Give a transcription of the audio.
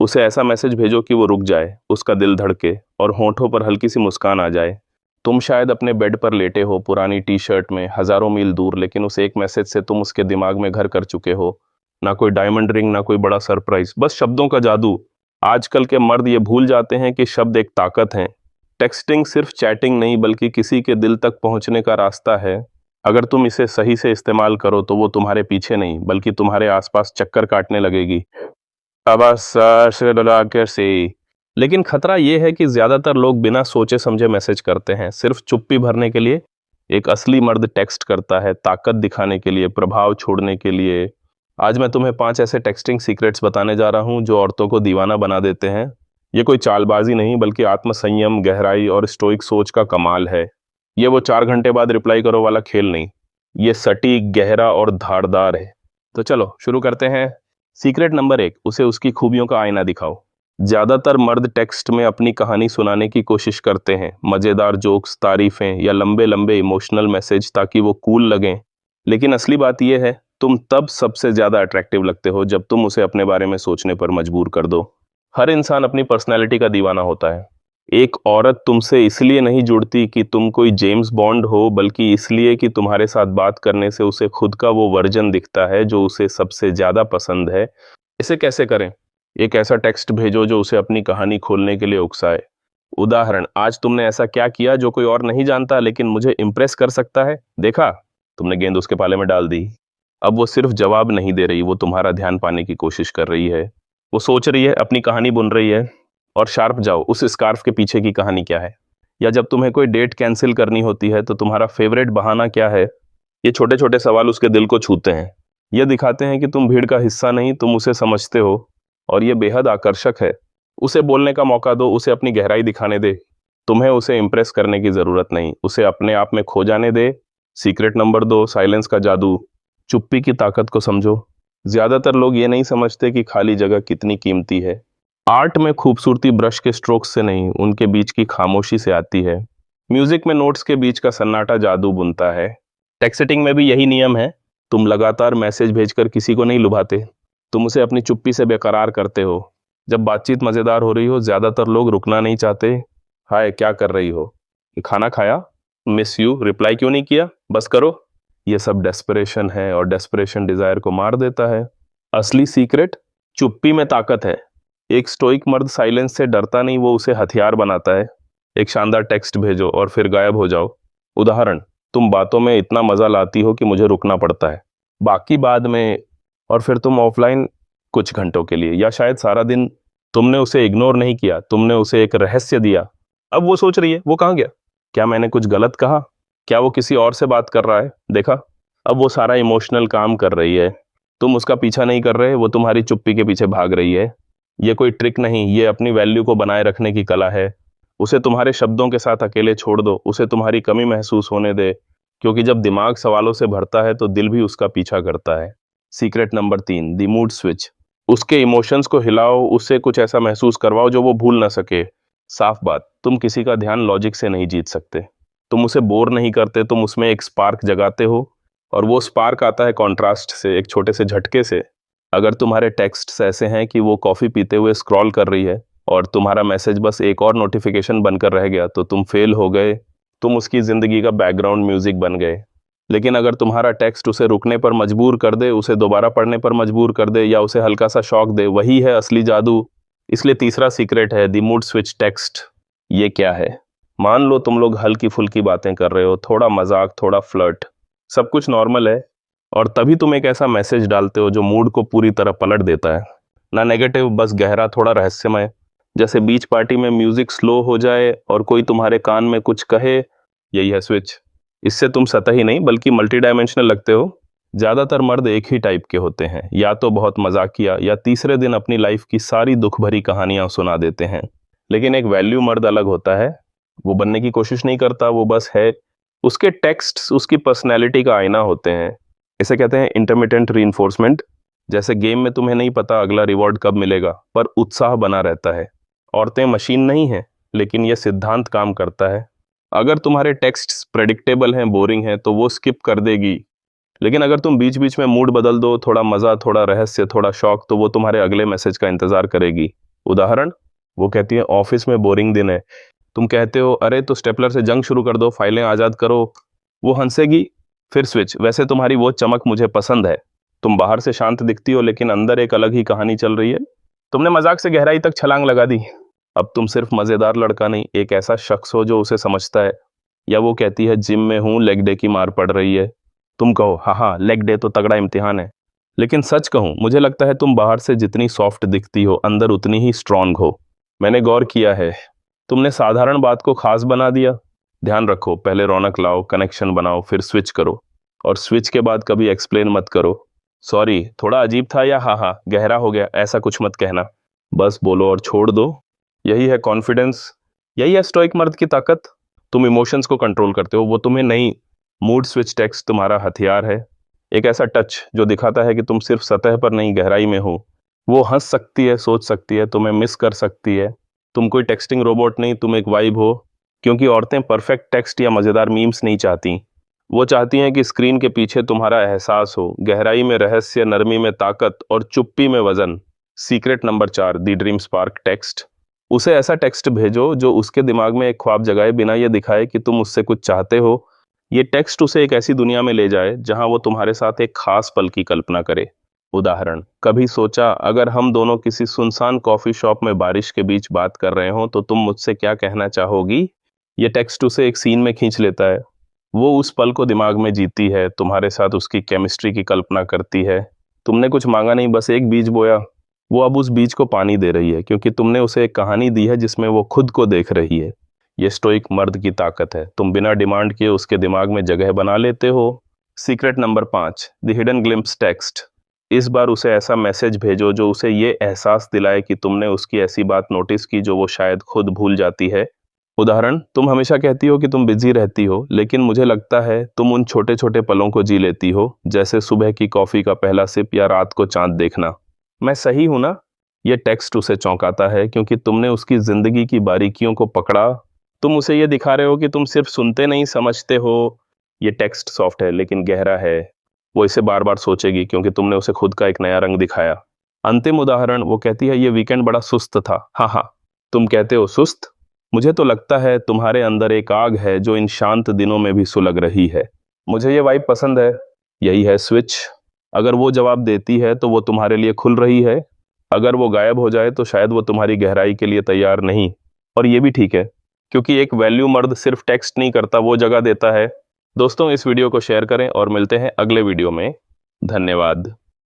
उसे ऐसा मैसेज भेजो कि वो रुक जाए, उसका दिल धड़के और होंठों पर हल्की सी मुस्कान आ जाए। तुम शायद अपने बेड पर लेटे हो, पुरानी टी शर्ट में, हजारों मील दूर, लेकिन उस एक मैसेज से तुम उसके दिमाग में घर कर चुके हो। ना कोई डायमंड रिंग, ना कोई बड़ा सरप्राइज, बस शब्दों का जादू। आजकल के मर्द ये भूल जाते हैं कि शब्द एक ताकत है। टेक्सटिंग सिर्फ चैटिंग नहीं, बल्कि किसी के दिल तक पहुंचने का रास्ता है। अगर तुम इसे सही से इस्तेमाल करो तो वो तुम्हारे पीछे नहीं, बल्कि तुम्हारे आसपास चक्कर काटने लगेगी। अब से लेकिन खतरा ये है कि ज्यादातर लोग बिना सोचे समझे मैसेज करते हैं, सिर्फ चुप्पी भरने के लिए। एक असली मर्द टेक्स्ट करता है ताकत दिखाने के लिए, प्रभाव छोड़ने के लिए। आज मैं तुम्हें 5 ऐसे टेक्सटिंग सीक्रेट्स बताने जा रहा हूं जो औरतों को दीवाना बना देते हैं। ये कोई चालबाजी नहीं, बल्कि आत्मसंयम, गहराई और स्टोइक सोच का कमाल है। ये वो 4 घंटे बाद रिप्लाई करो वाला खेल नहीं। ये सटीक, गहरा और धारदार है। तो चलो शुरू करते हैं। सीक्रेट नंबर 1, उसे उसकी खूबियों का आईना दिखाओ। ज्यादातर मर्द टेक्स्ट में अपनी कहानी सुनाने की कोशिश करते हैं, मजेदार जोक्स, तारीफें या लंबे लंबे इमोशनल मैसेज, ताकि वो कूल लगें। लेकिन असली बात यह है, तुम तब सबसे ज्यादा अट्रैक्टिव लगते हो जब तुम उसे अपने बारे में सोचने पर मजबूर कर दो। हर इंसान अपनी पर्सनैलिटी का दीवाना होता है। एक औरत तुमसे इसलिए नहीं जुड़ती कि तुम कोई जेम्स बॉन्ड हो, बल्कि इसलिए कि तुम्हारे साथ बात करने से उसे खुद का वो वर्जन दिखता है जो उसे सबसे ज्यादा पसंद है। इसे कैसे करें? एक ऐसा टेक्स्ट भेजो जो उसे अपनी कहानी खोलने के लिए उकसाए। उदाहरण, आज तुमने ऐसा क्या किया जो कोई और नहीं जानता लेकिन मुझे इंप्रेस कर सकता है? देखा, तुमने गेंद उसके पाले में डाल दी। अब वो सिर्फ जवाब नहीं दे रही, वो तुम्हारा ध्यान पाने की कोशिश कर रही है। वो सोच रही है, अपनी कहानी बुन रही है। और शार्प जाओ, उस स्कार्फ के पीछे की कहानी क्या है? या जब तुम्हें कोई डेट कैंसिल करनी होती है तो तुम्हारा फेवरेट बहाना क्या है? ये छोटे छोटे सवाल उसके दिल को छूते हैं। ये दिखाते हैं कि तुम भीड़ का हिस्सा नहीं, तुम उसे समझते हो। और ये बेहद आकर्षक है। उसे बोलने का मौका दो, उसे अपनी गहराई दिखाने दे। तुम्हें उसे इंप्रेस करने की जरूरत नहीं, उसे अपने आप में खो जाने दे। सीक्रेट नंबर 2, साइलेंस का जादू। चुप्पी की ताकत को समझो। ज्यादातर लोग ये नहीं समझते कि खाली जगह कितनी कीमती है। आर्ट में खूबसूरती ब्रश के स्ट्रोक्स से नहीं, उनके बीच की खामोशी से आती है। म्यूजिक में नोट्स के बीच का सन्नाटा जादू बुनता है। टेक्स्टिंग में भी यही नियम है। तुम लगातार मैसेज भेजकर किसी को नहीं लुभाते, तुम उसे अपनी चुप्पी से बेकरार करते हो। जब बातचीत मजेदार हो रही हो, ज्यादातर लोग रुकना नहीं चाहते। हाय, क्या कर रही हो? खाना खाया? मिस यू, रिप्लाई क्यों नहीं किया? बस करो। ये सब डेस्परेशन है, और डेस्परेशन डिजायर को मार देता है। असली सीक्रेट, चुप्पी में ताकत है। एक स्टोइक मर्द साइलेंस से डरता नहीं, वो उसे हथियार बनाता है। एक शानदार टेक्स्ट भेजो और फिर गायब हो जाओ। उदाहरण, तुम बातों में इतना मजा लाती हो कि मुझे रुकना पड़ता है, बाकी बाद में। और फिर तुम ऑफलाइन कुछ घंटों के लिए, या शायद सारा दिन। तुमने उसे इग्नोर नहीं किया, तुमने उसे एक रहस्य दिया। अब वो सोच रही है, वो कहाँ गया? क्या मैंने कुछ गलत कहा? क्या वो किसी और से बात कर रहा है? देखा, अब वो सारा इमोशनल काम कर रही है। तुम उसका पीछा नहीं कर रहे, वो तुम्हारी चुप्पी के पीछे भाग रही है। ये कोई ट्रिक नहीं, ये अपनी वैल्यू को बनाए रखने की कला है। उसे तुम्हारे शब्दों के साथ अकेले छोड़ दो, उसे तुम्हारी कमी महसूस होने दे, क्योंकि जब दिमाग सवालों से भरता है तो दिल भी उसका पीछा करता है। Secret number 3, the mood switch. उसके इमोशंस को हिलाओ, उससे कुछ ऐसा महसूस करवाओ जो वो भूल ना सके। साफ बात, तुम किसी का ध्यान लॉजिक से नहीं जीत सकते। तुम उसे बोर नहीं करते, तुम उसमें एक स्पार्क जगाते हो। और वो स्पार्क आता है कॉन्ट्रास्ट से, एक छोटे से झटके से। अगर तुम्हारे टेक्स्ट्स ऐसे हैं कि वो कॉफी पीते हुए स्क्रॉल कर रही है और तुम्हारा मैसेज बस एक और नोटिफिकेशन बनकर रह गया, तो तुम फेल हो गए। तुम उसकी जिंदगी का बैकग्राउंड म्यूजिक बन गए। लेकिन अगर तुम्हारा टेक्स्ट उसे रुकने पर मजबूर कर दे, उसे दोबारा पढ़ने पर मजबूर कर दे, या उसे हल्का सा शॉक दे, वही है असली जादू। इसलिए तीसरा सीक्रेट है द मूड स्विच टेक्स्ट। ये क्या है? मान लो तुम लोग हल्की फुल्की बातें कर रहे हो, थोड़ा मजाक, थोड़ा फ्लर्ट, सब कुछ नॉर्मल है। और तभी तुम एक ऐसा मैसेज डालते हो जो मूड को पूरी तरह पलट देता है। ना नेगेटिव, बस गहरा, थोड़ा रहस्यमय। जैसे बीच पार्टी में म्यूजिक स्लो हो जाए और कोई तुम्हारे कान में कुछ कहे। यही है स्विच। इससे तुम सतही नहीं, बल्कि मल्टी डायमेंशनल लगते हो। ज्यादातर मर्द एक ही टाइप के होते हैं, या तो बहुत मजाकिया, या तीसरे दिन अपनी लाइफ की सारी दुख भरी कहानियां सुना देते हैं। लेकिन एक वैल्यू मर्द अलग होता है। वो बनने की कोशिश नहीं करता, वो बस है। उसके टेक्स्ट्स उसकी पर्सनैलिटी का आईना होते हैं। इसे कहते हैं इंटरमिटेंट रीइंफोर्समेंट। जैसे गेम में तुम्हें नहीं पता अगला रिवॉर्ड कब मिलेगा, पर उत्साह बना रहता है। औरतें मशीन नहीं हैं, लेकिन यह सिद्धांत काम करता है। अगर तुम्हारे टेक्स्ट्स प्रेडिक्टेबल हैं, बोरिंग हैं, तो वो स्किप कर देगी। लेकिन अगर तुम बीच बीच में मूड बदल दो, थोड़ा मजा, थोड़ा रहस्य, थोड़ा शौक, तो वो तुम्हारे अगले मैसेज का इंतजार करेगी। उदाहरण, वो कहती है ऑफिस में बोरिंग दिन है। तुम कहते हो अरे तो स्टेपलर से जंग शुरू कर दो, फाइलें आजाद करो। वो हंसेगी। फिर स्विच, वैसे तुम्हारी वो चमक मुझे पसंद है। तुम बाहर से शांत दिखती हो लेकिन अंदर एक अलग ही कहानी चल रही है। तुमने मजाक से गहराई तक छलांग लगा दी। अब तुम सिर्फ मजेदार लड़का नहीं, एक ऐसा शख्स हो जो उसे समझता है। या वो कहती है जिम में हूं, लेग डे की मार पड़ रही है। तुम कहो हाँ हाँ, लेग डे तो तगड़ा इम्तिहान है। लेकिन सच कहूं, मुझे लगता है तुम बाहर से जितनी सॉफ्ट दिखती हो, अंदर उतनी ही स्ट्रांग हो। मैंने गौर किया है, तुमने साधारण बात को खास बना दिया। ध्यान रखो, पहले रौनक लाओ, कनेक्शन बनाओ, फिर स्विच करो। और स्विच के बाद कभी एक्सप्लेन मत करो, सॉरी थोड़ा अजीब था, या हाँ हाँ गहरा हो गया, ऐसा कुछ मत कहना। बस बोलो और छोड़ दो। यही है कॉन्फिडेंस, यही है स्टोइक मर्द की ताकत। तुम इमोशंस को कंट्रोल करते हो, वो तुम्हें नहीं। मूड स्विच टेक्स्ट तुम्हारा हथियार है। एक ऐसा टच जो दिखाता है कि तुम सिर्फ सतह पर नहीं, गहराई में हो। वो हंस सकती है, सोच सकती है, तुम्हें मिस कर सकती है। तुम कोई टेक्सटिंग रोबोट नहीं, तुम एक वाइब हो। क्योंकि औरतें परफेक्ट टेक्स्ट या मजेदार मीम्स नहीं चाहती। वो चाहती हैं कि स्क्रीन के पीछे तुम्हारा एहसास हो, गहराई में रहस्य, नरमी में ताकत और चुप्पी में वजन। सीक्रेट नंबर 4, दी ड्रीम स्पार्क टेक्स्ट। उसे ऐसा टेक्स्ट भेजो जो उसके दिमाग में एक ख्वाब जगाए, बिना ये दिखाए कि तुम उससे कुछ चाहते हो। ये टेक्स्ट उसे एक ऐसी दुनिया में ले जाए जहां वो तुम्हारे साथ एक खास पल की कल्पना करे। उदाहरण, कभी सोचा अगर हम दोनों किसी सुनसान कॉफी शॉप में बारिश के बीच बात कर रहे हो तो तुम मुझसे क्या कहना चाहोगी। ये टेक्स्ट उसे एक सीन में खींच लेता है। वो उस पल को दिमाग में जीती है, तुम्हारे साथ उसकी केमिस्ट्री की कल्पना करती है। तुमने कुछ मांगा नहीं, बस एक बीज बोया। वो अब उस बीज को पानी दे रही है क्योंकि तुमने उसे एक कहानी दी है जिसमें वो खुद को देख रही है। ये स्टोइक मर्द की ताकत है, तुम बिना डिमांड किए उसके दिमाग में जगह बना लेते हो। Secret number 5, the hidden glimpse text. इस बार उसे ऐसा मैसेज भेजो जो उसे ये एहसास दिलाए कि तुमने उसकी ऐसी बात नोटिस की जो वो शायद खुद भूल जाती है। उदाहरण, तुम हमेशा कहती हो कि तुम बिजी रहती हो, लेकिन मुझे लगता है तुम उन छोटे छोटे पलों को जी लेती हो, जैसे सुबह की कॉफी का पहला सिप या रात को चांद देखना। मैं सही हूं ना। ये टेक्स्ट उसे चौंकाता है क्योंकि तुमने उसकी जिंदगी की बारीकियों को पकड़ा। तुम उसे ये दिखा रहे हो कि तुम सिर्फ सुनते नहीं, समझते हो। ये टेक्स्ट सॉफ्ट है लेकिन गहरा है। वो इसे बार बार सोचेगी क्योंकि तुमने उसे खुद का एक नया रंग दिखाया। अंतिम उदाहरण, वो कहती है ये वीकेंड बड़ा सुस्त था। हाँ हाँ, तुम कहते हो सुस्त। मुझे तो लगता है तुम्हारे अंदर एक आग है जो इन शांत दिनों में भी सुलग रही है। मुझे ये वाइब पसंद है। यही है स्विच। अगर वो जवाब देती है तो वो तुम्हारे लिए खुल रही है। अगर वो गायब हो जाए तो शायद वो तुम्हारी गहराई के लिए तैयार नहीं। और ये भी ठीक है, क्योंकि एक वैल्यू मर्द सिर्फ टेक्स्ट नहीं करता, वो जगह देता है। दोस्तों, इस वीडियो को शेयर करें और मिलते हैं अगले वीडियो में। धन्यवाद।